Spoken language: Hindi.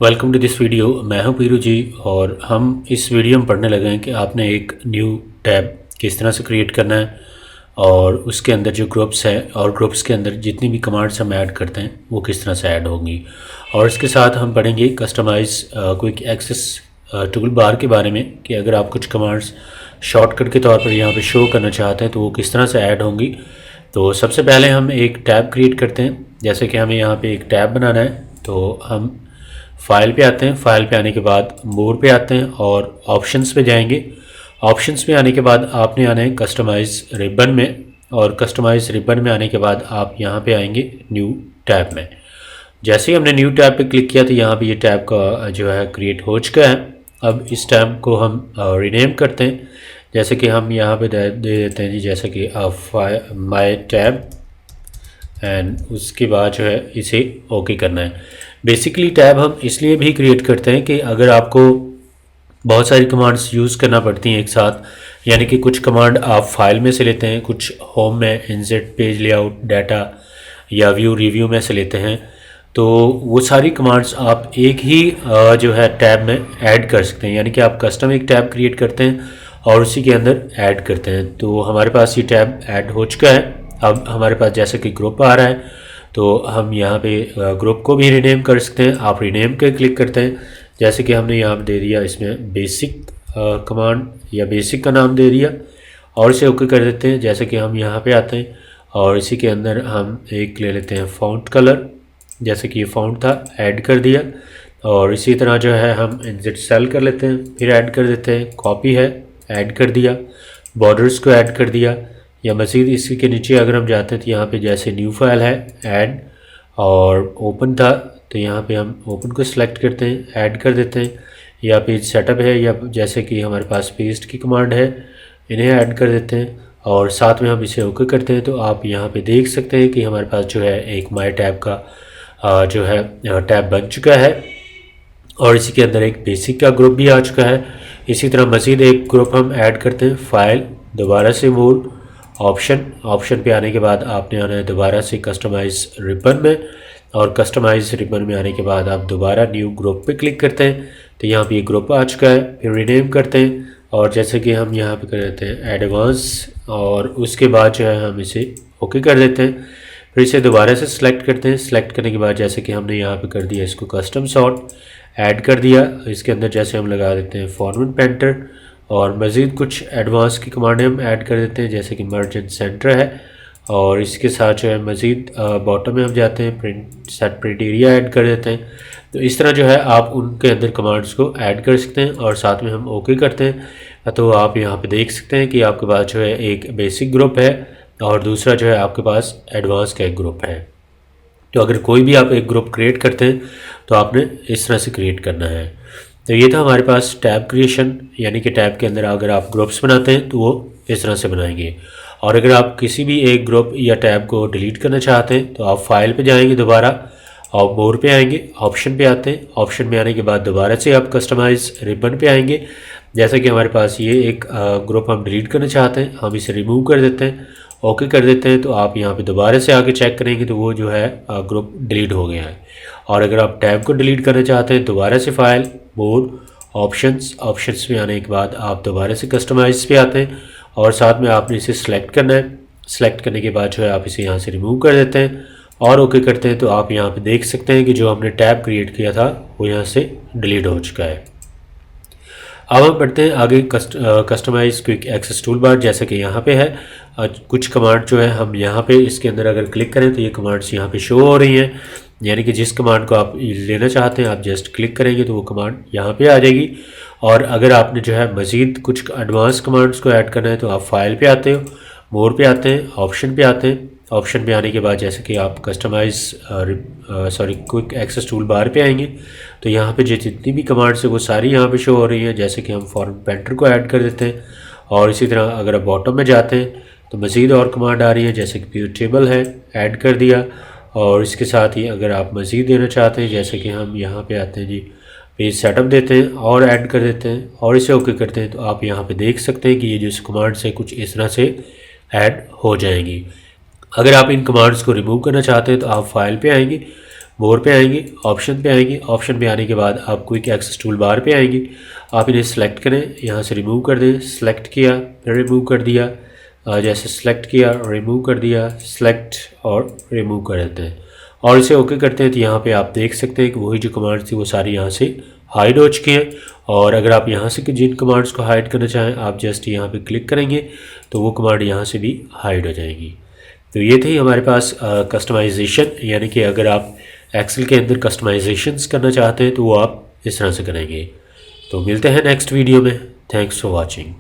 Welcome to this video. मैं हूं पीरू जी और हम इस वीडियो में पढ़ने लगे हैं कि आपने एक न्यू टैब किस तरह से क्रिएट करना है और उसके अंदर जो ग्रुप्स हैं और ग्रुप्स के अंदर जितनी भी कमांड्स हम ऐड करते हैं वो किस तरह से ऐड होंगी। और इसके साथ हम पढ़ेंगे customize quick access toolbar के बारे में कि अगर आप कुछ कमांड्स शॉर्टकट के तौर पर यहाँ पे शो करना चाहते हैं तो वो किस तरह से ऐड होंगी। तो सबसे पहले हम एक टैब क्रिएट करते हैं। जैसे कि हमें यहाँ पे एक टैब बनाना है तो हम फाइल पे आते हैं। फाइल पे आने के बाद मोर पे आते हैं और ऑप्शंस पे जाएंगे। ऑप्शंस पे आने के बाद आपने आना है कस्टमाइज़ रिबन में, और कस्टमाइज़ रिबन में आने के बाद आप यहाँ पे आएंगे न्यू टैब में। जैसे ही हमने न्यू टैब पे क्लिक किया तो यहाँ पे ये टैब का जो है क्रिएट हो चुका है। अब इस टैब को हम रीनेम करते हैं। जैसे कि हम यहाँ पे दे देते हैं जी, जैसे कि माई टैब, एंड उसके बाद जो है इसे ओके करना है। बेसिकली टैब हम इसलिए भी क्रिएट करते हैं कि अगर आपको बहुत सारी कमांड्स यूज़ करना पड़ती हैं एक साथ, यानी कि कुछ कमांड आप फाइल में से लेते हैं, कुछ होम में इंसर्ट पेज लेआउट डाटा या व्यू रिव्यू में से लेते हैं, तो वो सारी कमांड्स आप एक ही जो है टैब में ऐड कर सकते हैं। यानी कि आप कस्टम एक टैब क्रिएट करते हैं और उसी के अंदर ऐड करते हैं। तो हमारे पास ये टैब ऐड हो चुका है। अब हमारे पास जैसे कि ग्रुप आ रहा है तो हम यहाँ पे ग्रुप को भी रीनेम कर सकते हैं। आप रीनेम के क्लिक करते हैं। जैसे कि हमने यहाँ पे दे दिया इसमें बेसिक कमांड या बेसिक का नाम दे दिया और इसे ओके कर देते हैं। जैसे कि हम यहाँ पे आते हैं और इसी के अंदर हम एक ले लेते हैं फ़ॉन्ट कलर। जैसे कि ये फ़ॉन्ट था, ऐड कर दिया। और इसी तरह जो है हम इंसर्ट सेल कर लेते हैं, फिर ऐड कर देते हैं। कॉपी है, ऐड कर दिया। बॉर्डर्स को ऐड कर दिया। या मज़ीद इसी के नीचे अगर हम जाते हैं तो यहाँ पे जैसे न्यू फाइल है, ऐड, और ओपन था तो यहाँ पे हम ओपन को सिलेक्ट करते हैं, ऐड कर देते हैं। या पेज सेटअप है, या जैसे कि हमारे पास पेस्ट की कमांड है, इन्हें ऐड कर देते हैं और साथ में हम इसे ओके करते हैं। तो आप यहाँ पे देख सकते हैं कि हमारे पास जो है एक माई टैब का जो है टैब बन चुका है और इसी के अंदर एक बेसिक का ग्रुप भी आ चुका है। इसी तरह मज़ीद एक ग्रुप हम ऐड करते हैं। फाइल, दोबारा से मोर, ऑप्शन पे आने के बाद आपने आना है दोबारा से कस्टमाइज़ रिबन में, और कस्टमाइज़ रिबन में आने के बाद आप दोबारा न्यू ग्रुप पे क्लिक करते हैं तो यहाँ पे ये ग्रुप आ चुका है। फिर रीनेम करते हैं और जैसे कि हम यहाँ पे कर देते हैं एडवांस, और उसके बाद जो है हम इसे ओके कर देते हैं। फिर इसे दोबारा से सिलेक्ट करते हैं। सिलेक्ट करने के बाद जैसे कि हमने यहाँ पे कर दिया इसको कस्टम सॉर्ट, ऐड कर दिया। इसके अंदर जैसे हम लगा देते हैं फॉर्मेट पेंटर, और मज़ीद कुछ एडवांस की कमांडें हम ऐड कर देते हैं जैसे कि मर्ज एंड सेंटर है। और इसके साथ जो है मज़ीद बॉटम में हम जाते हैं print set print area add कर देते हैं। तो इस तरह जो है आप उनके अंदर कमांड्स को ऐड कर सकते हैं और साथ में हम ओके करते हैं। तो आप यहाँ पे देख सकते हैं कि आपके पास जो है एक बेसिक ग्रुप है और दूसरा जो है आपके पास एडवांस का एक ग्रुप है। तो अगर कोई भी आप एक ग्रुप क्रिएट करते हैं तो आपने इस तरह से क्रिएट करना है। तो ये था हमारे पास टैब क्रिएशन, यानी कि टैब के अंदर अगर आप ग्रुप्स बनाते हैं तो वो इस तरह से बनाएंगे। और अगर आप किसी भी एक ग्रुप या टैब को डिलीट करना चाहते हैं तो आप फाइल पे जाएंगे, दोबारा और मोर पे आएंगे, ऑप्शन पे आते हैं। ऑप्शन में आने के बाद दोबारा से आप कस्टमाइज़ रिबन पे आएंगे। जैसे कि हमारे पास ये एक ग्रुप हम डिलीट करना चाहते हैं, हम इसे रिमूव कर देते हैं, ओके कर देते हैं। तो आप यहाँ पे दोबारा से आके चेक करेंगे तो वो जो है ग्रुप डिलीट हो गया है। और अगर आप टैब को डिलीट करना चाहते हैं दोबारा से फाइल, मोर, ऑप्शंस में आने के बाद आप दोबारा से कस्टमाइज़ पे आते हैं और साथ में आपने इसे सिलेक्ट करना है। सिलेक्ट करने के बाद जो है आप इसे यहाँ से रिमूव कर देते हैं और ओके करते हैं। तो आप यहाँ पे देख सकते हैं कि जो हमने टैब क्रिएट किया था वो यहाँ से डिलीट हो चुका है। अब हम बढ़ते हैं आगे customize quick access toolbar. जैसे कि यहाँ पे है कुछ कमांड जो है हम यहाँ पे इसके अंदर अगर क्लिक करें तो ये कमांड्स यहाँ पे शो हो रही हैं। यानी कि जिस कमांड को आप लेना चाहते हैं आप जस्ट क्लिक करेंगे तो वो कमांड यहाँ पे आ जाएगी। और अगर आपने जो है मज़ीद कुछ एडवांस कमांड्स को ऐड करना है तो आप फाइल पे आते हो, मोर पे आते हैं, ऑप्शन पे आते हैं। ऑप्शन पे आने के बाद जैसे कि आप क्विक एक्सेस टूल बार पे आएंगे तो यहाँ पे जो जितनी भी कमांड्स है वो सारी यहाँ पे शो हो रही हैं। जैसे कि हम फॉर्म पेंटर को ऐड कर देते हैं। और इसी तरह अगर आप बॉटम में जाते हैं तो मज़ीद और कमांड आ रही है, जैसे कि प्योर टेबल है, ऐड कर दिया। और इसके साथ ही अगर आप मज़ीद देना चाहते हैं जैसे कि हम यहाँ पे आते हैं जी, पेज सेटअप देते हैं और ऐड कर देते हैं और इसे ओके करते हैं। तो आप यहाँ पे देख सकते हैं कि ये जो कमांड्स है कुछ इस तरह से ऐड हो जाएंगी। अगर आप इन कमांड्स को रिमूव करना चाहते हैं तो आप फाइल पे आएंगे, मोर पे आएंगे, ऑप्शन पे आएंगे, ऑप्शन पे आने के बाद आप क्विक एक्सेस टूल बार पे आएंगे। आप इन्हें सेलेक्ट करें, यहाँ से रिमूव कर दें, सेलेक्ट किया फिर रिमूव कर दिया, जैसे सेलेक्ट किया रिमूव कर दिया, सेलेक्ट और रिमूव कर देते हैं और इसे ओके करते हैं। तो यहाँ पे आप देख सकते हैं कि वही जो कमांड्स थी वो सारी यहाँ से हाइड हो चुकी हैं। और अगर आप यहाँ से जिन कमांड्स को हाइड करना चाहें, आप जस्ट यहाँ पे क्लिक करेंगे तो वो कमांड यहाँ से भी हाइड हो जाएगी। तो ये थी हमारे पास कस्टमाइजेशन, यानी कि अगर आप एक्सेल के अंदर कस्टमाइजेशंस करना चाहते हैं तो वो आप इस तरह से करेंगे। तो मिलते हैं नेक्स्ट वीडियो में। Thanks for watching.